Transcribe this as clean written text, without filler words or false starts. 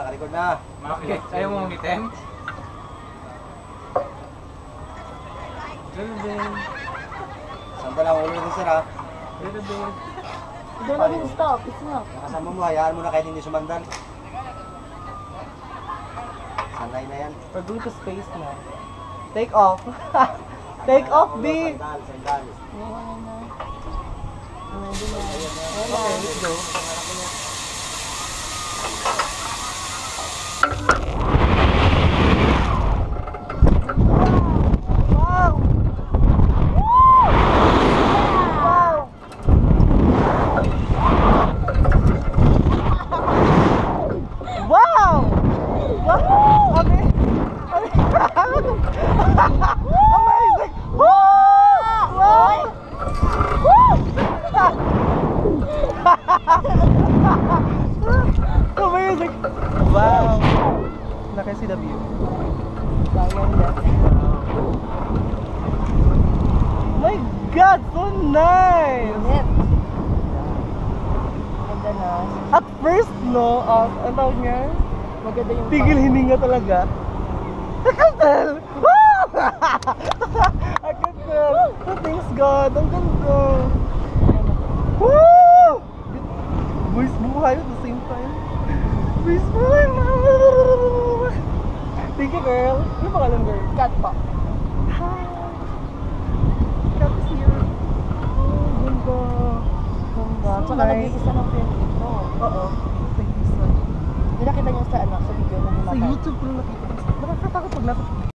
Nakalikod na. Bakit? Ayaw mo umitim? Saan ba lang ulo din sir ha? Don't even stop. It's enough. Nakasama mo, hayaan mo na kahit hindi sumandal. Sanay na yan. We're going to space na. Take off. Take off, B. Sandal, sandal. Okay, let's go. Wow! Wow! Wow! Wow! Amazing! Woo! Wow! Amazing! Wow! Na can see the view. My God, so nice! Ganda na. At first, no, ang tawag niya, Maganda yung tigil hininga talaga. I can tell! Woo! I can tell! Oh, thanks God! Ang ganda! Woo! Boys buhay at the same time. Boys buhay! Thank you, girl. Ano pangalan, girl? cat pa. Hi! Kat is here. Oh, ganda. Ganda. So Tsaka nice. nag-iisa ng friend ito. Oo. Thank you so much. Hindi nakita niya sa video na Sa himatay. YouTube ko lang nakita. Nakakatakot pag nasa